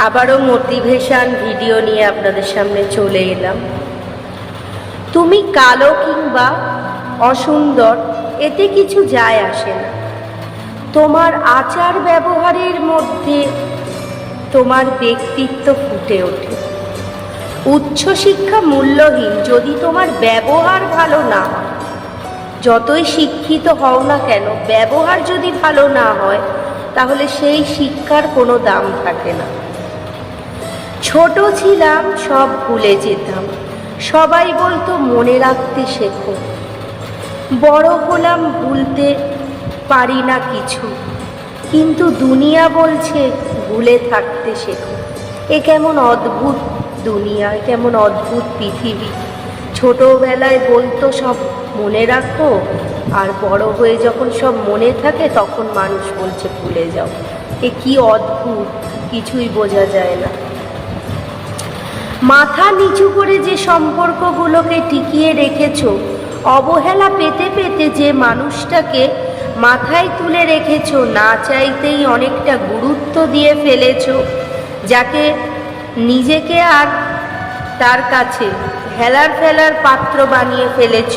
আবারও motivation video নিয়ে আপনাদের সামনে চলে এলাম। তুমি কালো কিংবা অসুন্দর এতে কিছু যায় আসে না। তোমার আচার ব্যবহারের মধ্যে তোমার ব্যক্তিত্ব ফুটে ওঠে। উচ্চশিক্ষা মূল্যহীন যদি তোমার ব্যবহার ভালো না হয়। যতই শিক্ষিত হও না কেন, ব্যবহার যদি ভালো না হয় তাহলে সেই শিক্ষার কোনো দাম থাকে না। ছোট ছিলাম, সব ভুলে যেতাম, সবাই বলতো মনে রাখতে শেখো। বড় হলাম, ভুলতে পারি না কিছু, কিন্তু দুনিয়া বলছে ভুলে থাকতে শেখো। এ কেমন অদ্ভুত দুনিয়া, কেমন অদ্ভুত পৃথিবী। ছোটবেলায় বলতো সব মনে রাখো, আর বড় হয়ে যখন সব মনে থাকে তখন মানুষ বলছে ভুলে যাও। এ কি অদ্ভুত, কিছুই বোঝা যায় না। মাথা নিচু করে যে সম্পর্কগুলোকে টিকিয়ে রেখেছ, অবহেলা পেতে পেতে যে মানুষটাকে মাথায় তুলে রেখেছ, না চাইতেই অনেকটা গুরুত্ব দিয়ে ফেলেছ, যাকে নিজেকে আর তার কাছে হেলার ফেলার পাত্র বানিয়ে ফেলেছ,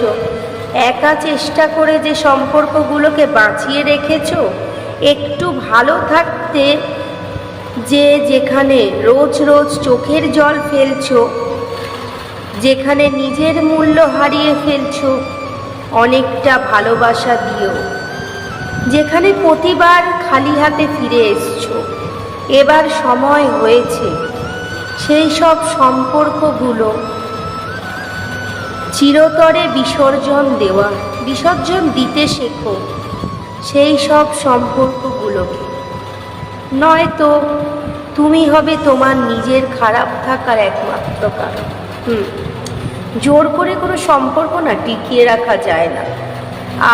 একা চেষ্টা করে যে সম্পর্কগুলোকে বাঁচিয়ে রেখেছ, একটু ভালো থাকতে যে যেখানে রোজ রোজ চোখের জল ফেলছো, যেখানে নিজের মূল্য হারিয়ে ফেলছো অনেকটা ভালোবাসা দিও, যেখানে প্রতিবার খালি হাতে ফিরে এসছো, এবার সময় হয়েছে সেই সব সম্পর্কগুলো চিরতরে বিসর্জন দেওয়া, বিসর্জন দিতে শেখো সেই সব সম্পর্কগুলোকে। নয়তো তুমি হবে তোমার নিজের খারাপ থাকার একমাত্র কারণ। জোর করে কোনো সম্পর্ক না টিকিয়ে রাখা যায় না।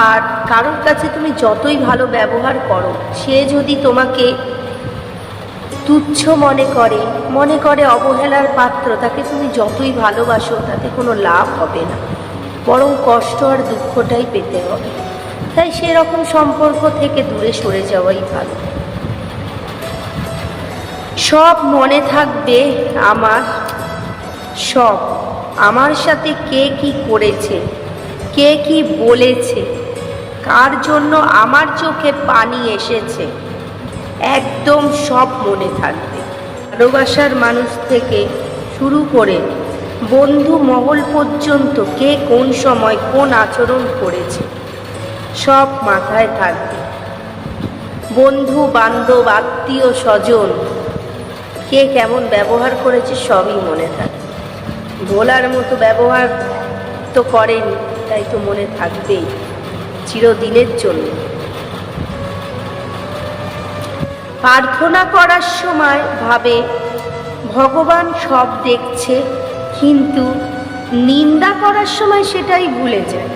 আর কারোর কাছে তুমি যতই ভালো ব্যবহার করো, সে যদি তোমাকে তুচ্ছ মনে করে অবহেলার পাত্র, তাকে তুমি যতই ভালোবাসো তাতে কোনো লাভ হবে না, বরং কষ্ট আর দুঃখটাই পেতে হবে। তাই সেরকম সম্পর্ক থেকে দূরে সরে যাওয়াই ভালো। সব মনে থাকবে আমার, সব আমার সাথে কে কি করেছে, কে কি বলেছে, কার জন্য আমার চোখে পানি এসেছে, একদম সব মনে থাকবে। ভালোবাসার মানুষ থেকে শুরু করে বন্ধু মহল পর্যন্ত কে কোন সময় কোন আচরণ করেছে সব মাথায় থাকবে। বন্ধু বান্ধব আত্মীয় স্বজন কে কেমন ব্যবহার করেছে সবই মনে থাকে। ভোলার মতো ব্যবহার তো করেনি, তাই তো মনে থাকবেই চিরদিনের জন্য। প্রার্থনা করার সময় ভাবে ভগবান সব দেখছে, কিন্তু নিন্দা করার সময় সেটাই ভুলে যায়।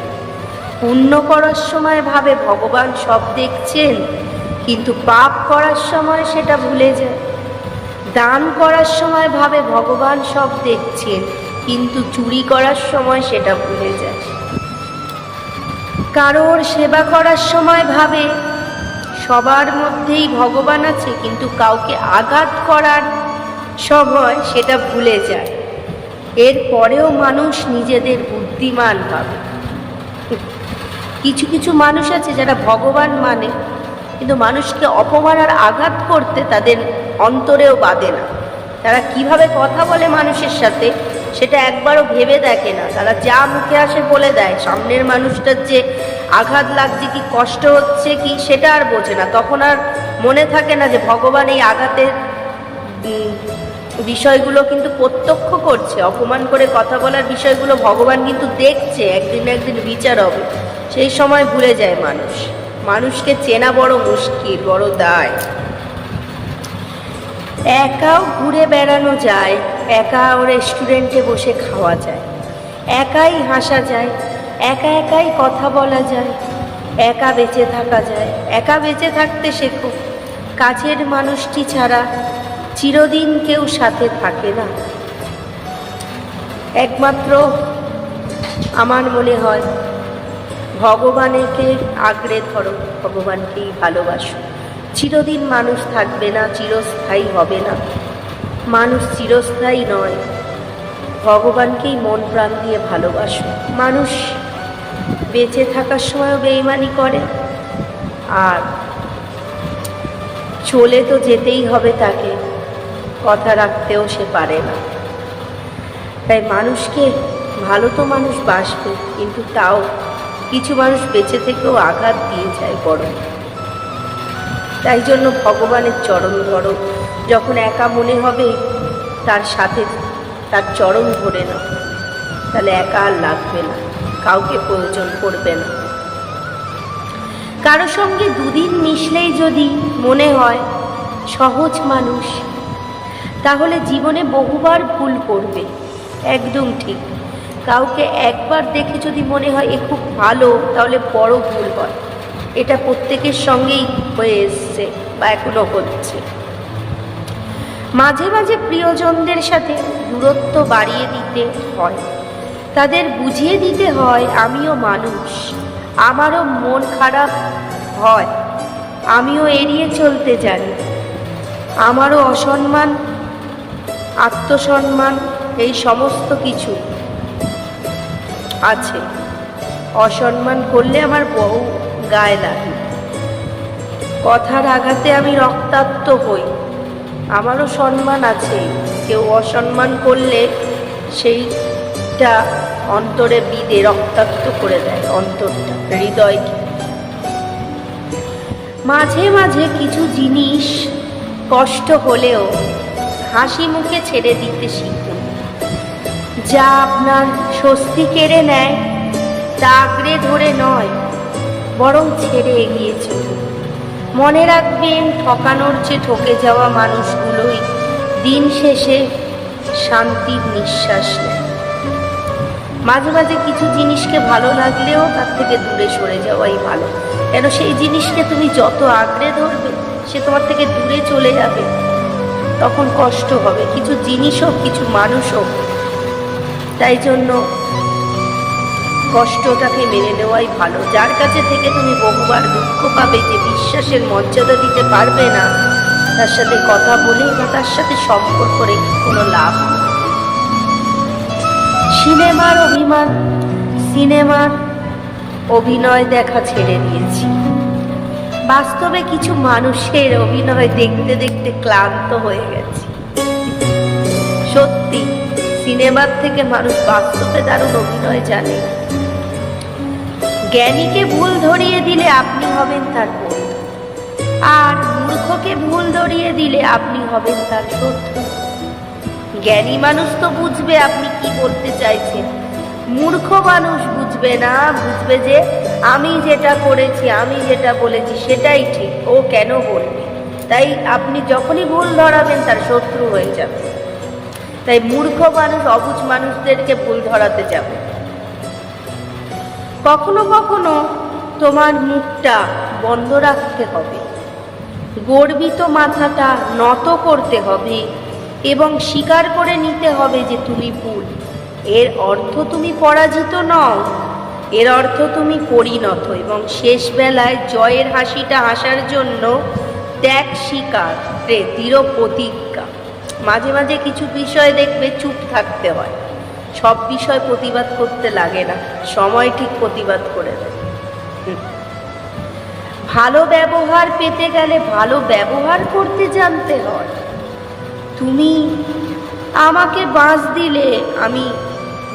পুণ্য করার সময় ভাবে ভগবান সব দেখছেন, কিন্তু পাপ করার সময় সেটা ভুলে যায়। দান করার সময় ভাবে ভগবান সব দেখছেন, কিন্তু চুরি করার সময় সেটা ভুলে যায়। কারোর সেবা করার সময় ভাবে সবার মধ্যেই ভগবান আছে, কিন্তু কাউকে আঘাত করার সময় সেটা ভুলে যায়। এরপরেও মানুষ নিজেদের বুদ্ধিমান ভাবে। কিছু কিছু মানুষ আছে যারা ভগবান মানে, কিন্তু মানুষকে অপমান আর আঘাত করতে তাদের অন্তরেও বাঁধে না। তারা কিভাবে কথা বলে মানুষের সাথে সেটা একবারও ভেবে দেখে না। তারা যা মুখে আসে বলে দেয়, সামনের মানুষটার যে আঘাত লাগছে কি কষ্ট হচ্ছে কি সেটা আর বোঝে না। তখন আর মনে থাকে না যে ভগবান এই আঘাতের বিষয়গুলো কিন্তু প্রত্যক্ষ করছে। অপমান করে কথা বলার বিষয়গুলো ভগবান কিন্তু দেখছে, একদিন না একদিন বিচার হবে। সেই সময় ভুলে যায় মানুষ। মানুষকে চেনা বড় মুশকিল, বড় দায়। একাও ঘুরে বেড়ানো যায়, একাও রেস্টুরেন্টে বসে খাওয়া যায়, একাই হাসা যায়, একা একাই কথা বলা যায়, একা বেঁচে থাকা যায়। একা বেঁচে থাকতে শেখো। কাছের মানুষটি ছাড়া চিরদিন কেউ সাথে থাকে না। একমাত্র আমার মনে হয় ভগবানকে আঁকড়ে ধরো, ভগবানকেই ভালোবাসো। চিরদিন মানুষ থাকবে না, চিরস্থায়ী হবে না। মানুষ চিরস্থায়ী নয়, ভগবানকেই মন প্রাণ দিয়ে ভালোবাসো। মানুষ বেঁচে থাকার সময়ও বেইমানি করে, আর চলে তো যেতেই হবে তাকে, কথা রাখতেও সে পারে না। তাই মানুষকে ভালো তো মানুষ বাসবে, কিন্তু তাও কিছু মানুষ বেঁচে থেকেও আঘাত দিয়ে যায় বড়। তাই জন্য ভগবানের চরণ ধরো, যখন একা মনে হবে তার সাথে তার চরণ ধরে নাও, তাহলে একা আর লাগবে না, কাউকে প্রয়োজন পড়বে না। কারো সঙ্গে দুদিন মিশলেই যদি মনে হয় সহজ মানুষ, তাহলে জীবনে বহুবার ভুল করবে, একদম ঠিক। কাউকে একবার দেখে যদি মনে হয় এ খুব ভালো, তাহলে বড় ভুল হয়। এটা প্রত্যেকের সঙ্গেই হয়ে এসছে বা এখনো হচ্ছে। মাঝে মাঝে প্রিয়জনদের সাথে দূরত্ব বাড়িয়ে দিতে হয়, তাদের বুঝিয়ে দিতে হয় আমিও মানুষ, আমারও মন খারাপ হয়, আমিও এড়িয়ে চলতে জানি, আমারও অসম্মান, আত্মসম্মান এই সমস্ত কিছু আছে। অসম্মান করলে আমার বহু গায়ে লাগে, কথার আঘাতে আমি রক্তাক্ত হই, আমারও সম্মান আছে। কেউ অসম্মান করলে সেইটা অন্তরে বিঁধে রক্তাক্ত করে দেয় অন্তরটা, হৃদয়কে। মাঝে মাঝে কিছু জিনিস কষ্ট হলেও হাসি মুখে ছেড়ে দিতে শিখুন। যা আপনার স্বস্তি কেড়ে নেয় তা আঁকড়ে ধরে নয়, বরং ছেড়ে এগিয়ে চলুন। মনে রাখবেন, ঠকানোর চেয়ে ঠকে যাওয়া মানুষগুলোই দিন শেষে শান্তির নিঃশ্বাস নেয়। মাঝে মাঝে কিছু জিনিসকে ভালো লাগলেও তার থেকে দূরে সরে যাওয়াই ভালো, কেন সেই জিনিসকে তুমি যত আঁকড়ে ধরবে সে তোমার থেকে দূরে চলে যাবে, তখন কষ্ট হবে, কিছু জিনিস হোক কিছু মানুষ হোক। তাই জন্য কষ্টটাকে মেনে নেওয়াই ভালো। যার কাছে থেকে তুমি বহুবার দুঃখ পাবে, যে বিশ্বাসের মর্যাদা দিতে পারবে না, তার সাথে কথা বলে বা তার সাথে সম্পর্ক রেখে কোনো লাভ নেই। সিনেমার অভিনয় দেখা ছেড়ে দিয়েছি। বাস্তবে কিছু মানুষের অভিনয় দেখতে দেখতে ক্লান্ত হয়ে গেছে। সত্যি, সিনেমার থেকে মানুষ বাস্তবে দারুণ অভিনয় জানে। জ্ঞানীকে ভুল ধরিয়ে দিলে আপনি হবেন তার বন্ধু, আর মূর্খকে ভুল ধরিয়ে দিলে আপনি হবেন তার শত্রু। জ্ঞানী মানুষ তো বুঝবে আপনি কি বলতে চাইছেন, মূর্খ মানুষ বুঝবে না, বুঝবে যে আমি যেটা করেছি, আমি যেটা বলেছি সেটাই ঠিক, ও কেন বলবে। তাই আপনি যখনই ভুল ধরাবেন তার শত্রু হয়ে যাবে। তাই মূর্খ মানুষ অবুঝ মানুষদেরকে ভুল ধরাতে যাবে। কখনো কখনো তোমার মুখটা বন্ধ রাখতে হবে, গর্বিত মাথাটা নত করতে হবে এবং স্বীকার করে নিতে হবে যে তুমি ভুল। এর অর্থ তুমি পরাজিত নও, এর অর্থ তুমি পরিণত, এবং শেষ বেলায় জয়ের হাসিটা হাসার জন্য ত্যাগ, স্বীকার, দৃঢ় প্রতিজ্ঞা। মাঝে মাঝে কিছু বিষয় দেখবে চুপ থাকতে হয়, সব বিষয় প্রতিবাদ করতে লাগে না, সময় ঠিক প্রতিবাদ করে দেয়। ভালো ব্যবহার পেতে গেলে ভালো ব্যবহার করতে জানতে হয়। তুমি আমাকে বাঁশ দিলে আমি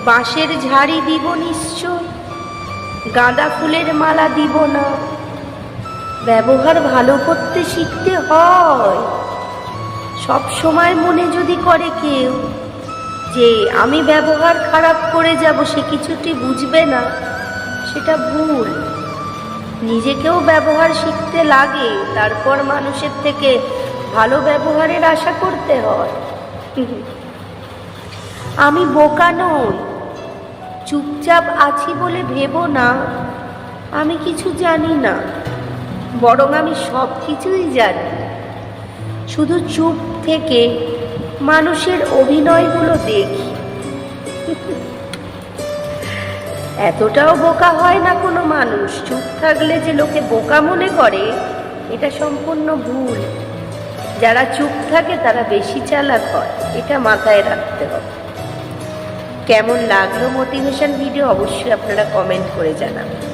বাঁশের ঝাড়ি দিব নিশ্চয়, গাঁদা ফুলের মালা দিব না। ব্যবহার ভালো করতে শিখতে হয়। সব সময় মনে যদি করে কেউ যে আমি ব্যবহার খারাপ করে যাব, সে কিছুটি বুঝবে না, সেটা ভুল। নিজেকেও ব্যবহার শিখতে লাগে, তারপর মানুষের থেকে ভালো ব্যবহারের আশা করতে হয়। আমি বোকা নই, চুপচাপ আছি বলে ভেবো না আমি কিছু জানি না, বরং আমি সব কিছুই জানি। শুধু চুপ থেকে মানুষের অভিনয়গুলো দেখি। এতটাও বোকা হয় না কোনো মানুষ। চুপ থাকলে যে লোকে বোকা মনে করে, এটা সম্পূর্ণ ভুল। যারা চুপ থাকে তারা বেশি চালাক হয়, এটা মাথায় রাখতে হবে। কেমন লাগলো মোটিভেশন ভিডিও অবশ্যই আপনারা কমেন্ট করে জানাবেন।